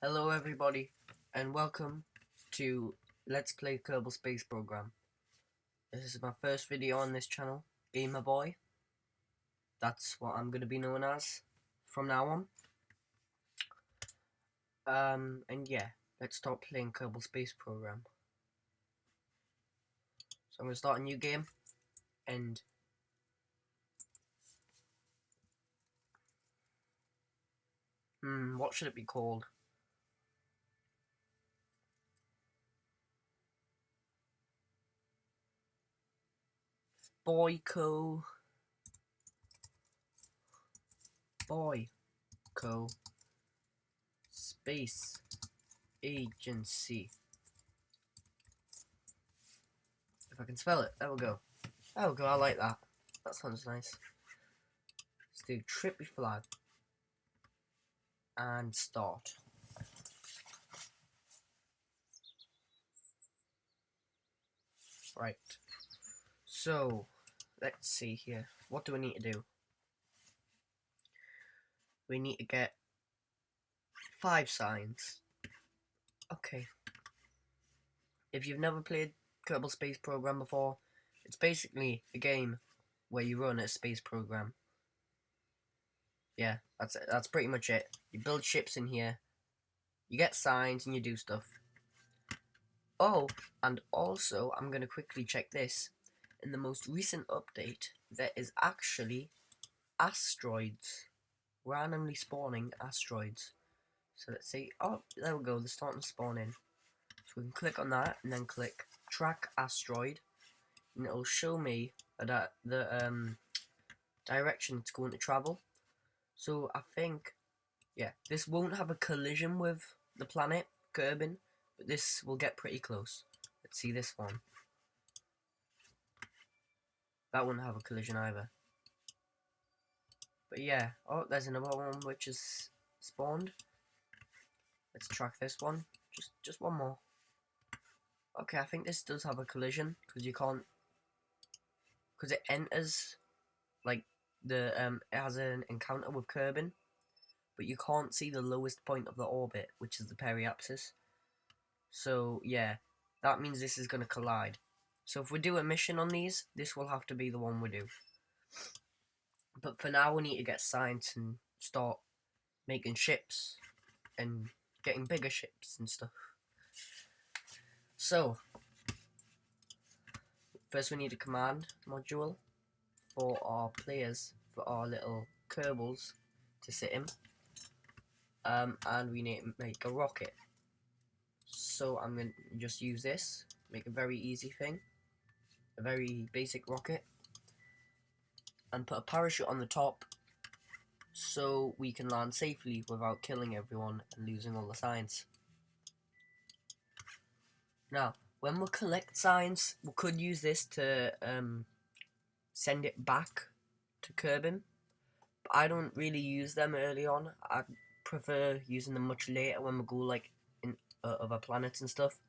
Hello everybody, and welcome to Let's Play Kerbal Space Program. This is my first video on this channel, Gamer Boy. That's what I'm going to be known as from now on. And yeah, let's start playing Kerbal Space Program. So I'm going to start a new game, and what should it be called? Boyco Space Agency. If I can spell it, there we go. There we go, I like that. That sounds nice. Let's do Trippy Flag. And start. Right. So, let's see here. What do we need to do? We need to get 5 signs. Okay. If you've never played Kerbal Space Program before, it's basically a game where you run a space program. Yeah, that's it. That's pretty much it. You build ships in here, you get signs, and you do stuff. Oh, and also, I'm going to quickly check this. In the most recent update, there is actually asteroids. Randomly spawning asteroids. So let's see. Oh, there we go. They're starting to spawn in. So we can click on that and then click track asteroid, and it'll show me that the direction it's going to travel. So I think, yeah, this won't have a collision with the planet Kerbin, but this will get pretty close. Let's see this one. That won't have a collision either. But yeah, oh, there's another one which is spawned. Let's track this one. Just one more. Okay, I think this does have a collision because you can't, because it enters like the it has an encounter with Kerbin, but you can't see the lowest point of the orbit, which is the periapsis. So yeah, that means this is gonna collide. So if we do a mission on these, this will have to be the one we do. But for now, we need to get science and start making ships and getting bigger ships and stuff. So, first we need a command module for our players, for our little Kerbals to sit in. And we need to make a rocket. So I'm going to just use this, make a very easy thing, a very basic rocket, and put a parachute on the top so we can land safely without killing everyone and losing all the science. Now, when we collect science, we could use this to send it back to Kerbin. But I don't really use them early on. I prefer using them much later when we go like in other planets and stuff.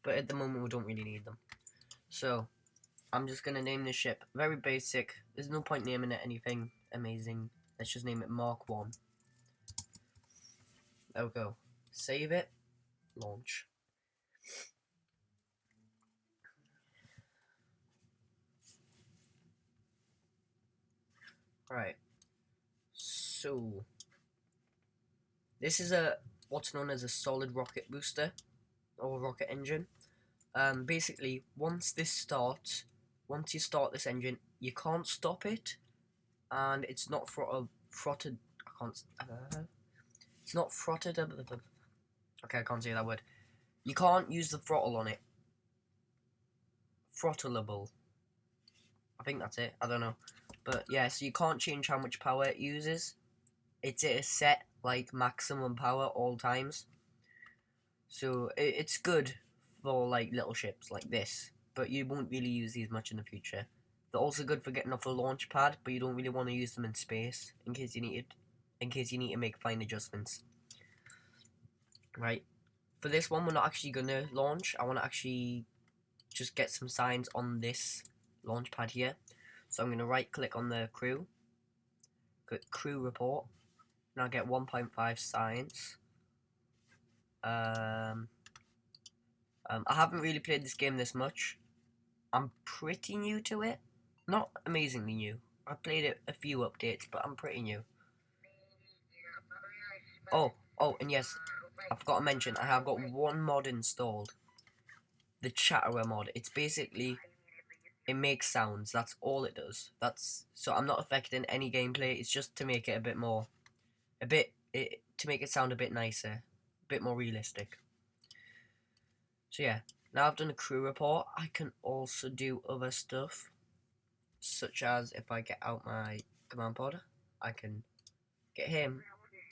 But at the moment, we don't really need them. So, I'm just going to name this ship. Very basic. There's no point naming it anything amazing. Let's just name it Mark 1. There we go. Save it. Launch. Right. So, this is what's known as a solid rocket booster or rocket engine. Basically, once you start this engine, you can't stop it, and it's not frotted. It's not frotted. Okay, I can't say that word. You can't use the throttle on it. Throttleable. I think that's it. I don't know, but yeah. So you can't change how much power it uses. It's at a set like maximum power all times. So it's good for like little ships like this, but you won't really use these much in the future. They're also good for getting off a launch pad, but you don't really want to use them in space in case you need to make fine adjustments. Right. For this one, we're not actually gonna launch. I want to actually just get some signs on this launch pad here. So I'm gonna right click on the crew, click crew report, and I'll get 1.5 signs. I haven't really played this game this much. I'm pretty new to it. Not amazingly new. I've played it a few updates, but I'm pretty new. Oh, and yes, I forgot to mention, I have got one mod installed. The Chatterer mod. It's basically, it makes sounds. That's all it does. So I'm not affecting any gameplay. It's just to make it a bit more, to make it sound a bit nicer, a bit more realistic. So yeah, now I've done a crew report, I can also do other stuff, such as if I get out my command pod, I can get him,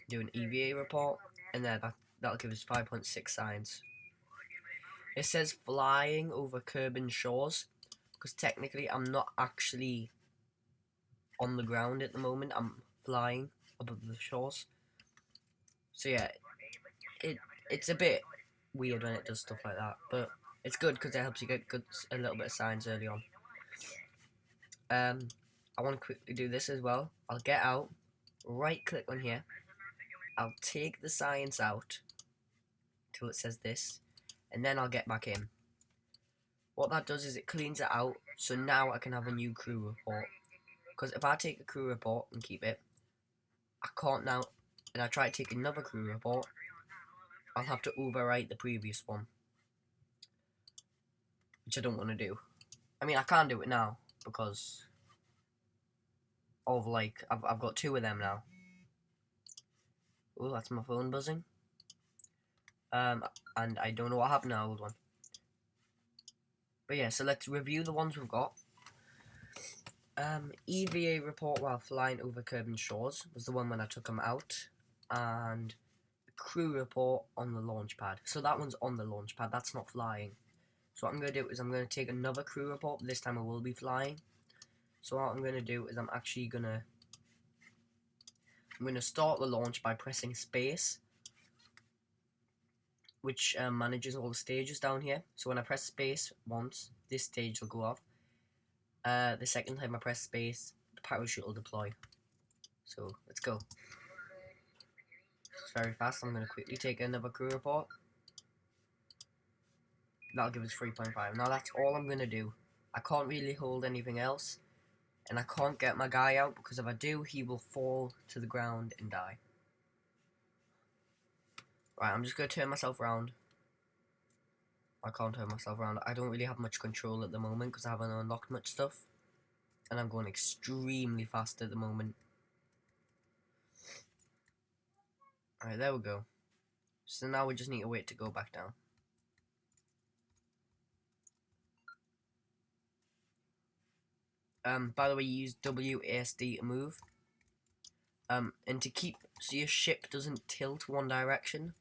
do an EVA report, and then that'll give us 5.6 signs. It says flying over Kerbin shores, because technically I'm not actually on the ground at the moment, I'm flying above the shores. So yeah, it's a bit weird when it does stuff like that, but it's good because it helps you get a little bit of signs early on. I want to quickly do this as well. I'll get out, right click on here, I'll take the science out till it says this, and then I'll get back in. What that does is it cleans it out, so now I can have a new crew report. Because if I take a crew report and keep it, I can't now, and I try to take another crew report, I'll have to overwrite the previous one, which I don't want to do. I mean, I can't do it now because of like I've got two of them now. Oh, that's my phone buzzing. And I don't know what happened to the old one. But yeah, so let's review the ones we've got. EVA report while flying over Kerbin shores was the one when I took them out, and crew report on the launch pad. So that one's on the launch pad. That's not flying. So what I'm going to do is I'm going to take another crew report. This time I will be flying. So what I'm going to do is I'm going to start the launch by pressing space, which manages all the stages down here. So when I press space once, this stage will go off. The second time I press space, the parachute will deploy. So let's go. It's very fast. I'm going to quickly take another crew report. That'll give us 3.5. Now that's all I'm going to do. I can't really hold anything else. And I can't get my guy out because if I do, he will fall to the ground and die. Right, I'm just going to turn myself around. I can't turn myself around. I don't really have much control at the moment because I haven't unlocked much stuff. And I'm going extremely fast at the moment. Alright, there we go. So now we just need to wait to go back down. By the way, you use WASD to move. And to keep, so your ship doesn't tilt one direction.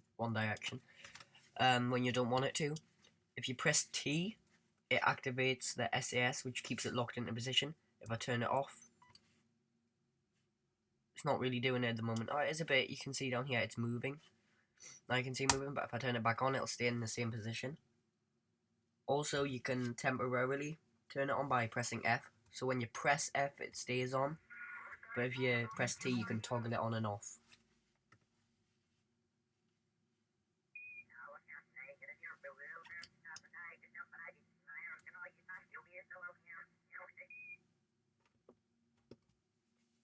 When you don't want it to. If you press T, it activates the SAS, which keeps it locked into position. If I turn it off, it's not really doing it at the moment. Oh, it is a bit, you can see down here, it's moving. Now you can see moving, but if I turn it back on, it'll stay in the same position. Also, you can temporarily turn it on by pressing F. So when you press F, it stays on. But if you press T, you can toggle it on and off.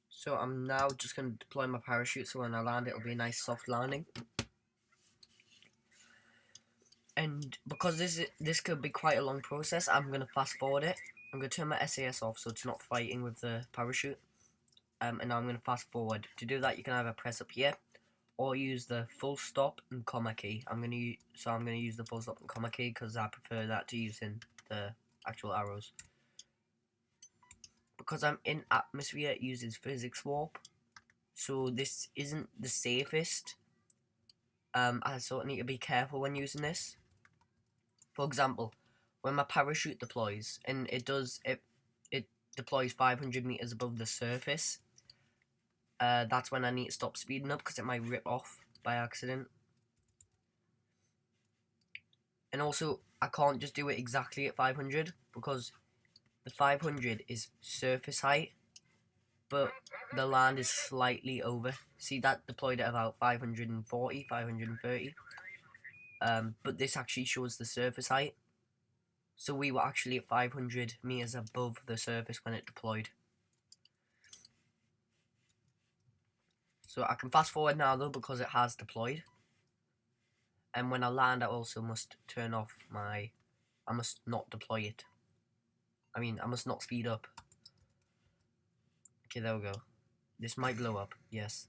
So I'm now just going to deploy my parachute so when I land it'll be a nice soft landing. And because this could be quite a long process, I'm going to fast forward it. I'm going to turn my SAS off so it's not fighting with the parachute. And now I'm going to fast forward. To do that you can either press up here or use the full stop and comma key. I'm going to use the full stop and comma key because I prefer that to using the actual arrows. Because I'm in atmosphere, it uses physics warp, so this isn't the safest. I sort of need to be careful when using this. For example, when my parachute deploys, and it deploys 500 meters above the surface, that's when I need to stop speeding up because it might rip off by accident. And also, I can't just do it exactly at 500 because the 500 is surface height, but the land is slightly over. See, that deployed at about 540, 530. But this actually shows the surface height. So we were actually at 500 meters above the surface when it deployed. So I can fast forward now though because it has deployed. And when I land, I also must turn off my... I must not deploy it. I mean, I must not speed up. Okay, there we go. This might blow up, yes.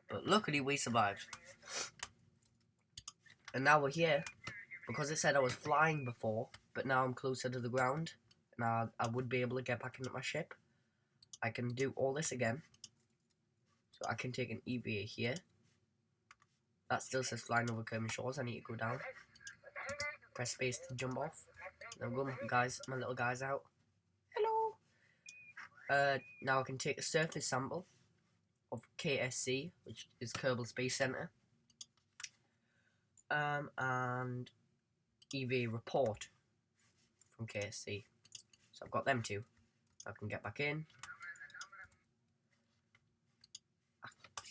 But luckily we survived. And now we're here. Because it said I was flying before, but now I'm closer to the ground. Now I would be able to get back into my ship. I can do all this again. So I can take an EVA here. That still says flying over Kerman shores. I need to go down. Press space to jump off. There we go, my little guys out. Hello. Now I can take a surface sample of KSC, which is Kerbal Space Center. And EVA report from KSC. So I've got them two. I can get back in.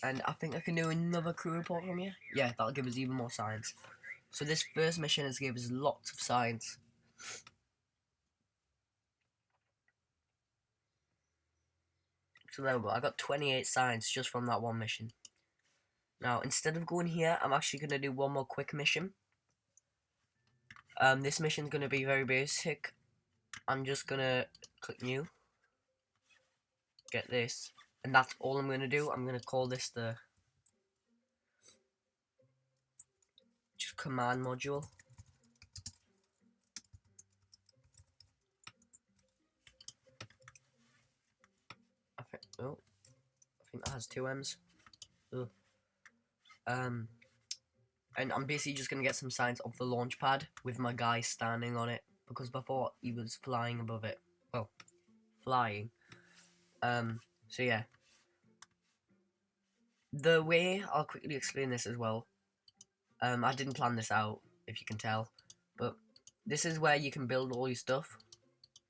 And I think I can do another crew report from here. Yeah, that'll give us even more science. So this first mission has given us lots of science. So there we go. I got 28 science just from that one mission. Now, instead of going here, I'm actually going to do one more quick mission. This mission's going to be very basic. I'm just going to click new. Get this. And that's all I'm going to do. I'm going to call this the just command module. I think that has two M's. Ugh. And I'm basically just going to get some science of the launch pad with my guy standing on it. Because before he was flying above it. Well, flying. So yeah. The way, I'll quickly explain this as well. I didn't plan this out, if you can tell. But this is where you can build all your stuff.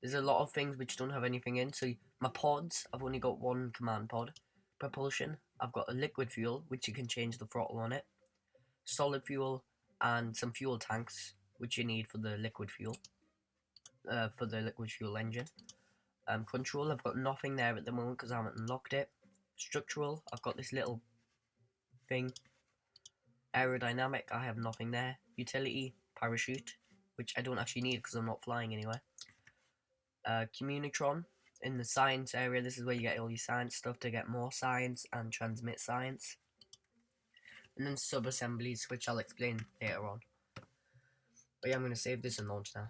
There's a lot of things which don't have anything in. So my pods, I've only got one command pod. Propulsion, I've got a liquid fuel, which you can change the throttle on it. Solid fuel, and some fuel tanks, which you need for the liquid fuel. For the liquid fuel engine. Control, I've got nothing there at the moment because I haven't unlocked it. Structural, I've got this little thing. Aerodynamic, I have nothing there. Utility, parachute, which I don't actually need because I'm not flying anywhere. Communitron, in the science area, this is where you get all your science stuff to get more science and transmit science. And then sub-assemblies, which I'll explain later on. But yeah, I'm going to save this and launch now.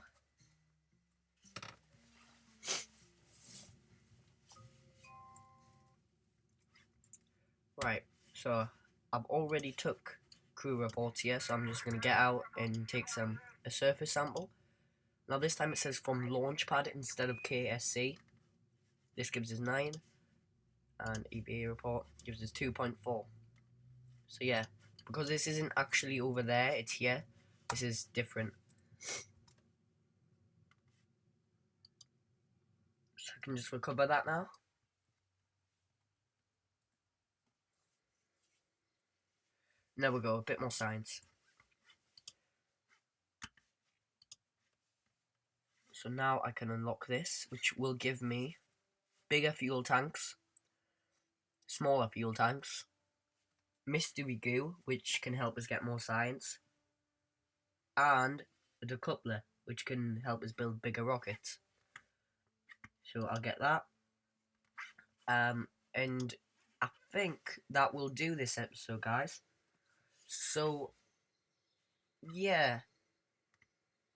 Right, so I've already took crew reports here, so I'm just going to get out and take a surface sample. Now this time it says from launch pad instead of KSC. This gives us 9, and EVA report gives us 2.4. So yeah, because this isn't actually over there, it's here, this is different. So I can just recover that now. There we go, a bit more science. So now I can unlock this, which will give me bigger fuel tanks, smaller fuel tanks, mystery goo, which can help us get more science, and a decoupler, which can help us build bigger rockets. So I'll get that. And I think that will do this episode, guys. So yeah,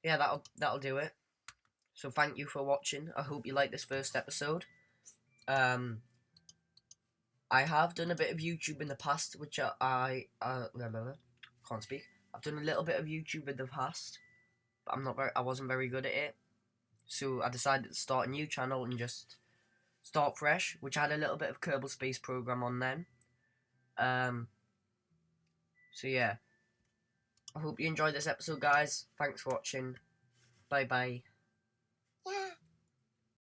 that'll do it. So thank you for watching. I hope you like this first episode. I have done a bit of YouTube in the past, which I can't speak. I've done a little bit of YouTube in the past, but I wasn't very good at it. So I decided to start a new channel and just start fresh, which had a little bit of Kerbal Space Program on then. So yeah, I hope you enjoyed this episode, guys. Thanks for watching. Bye bye.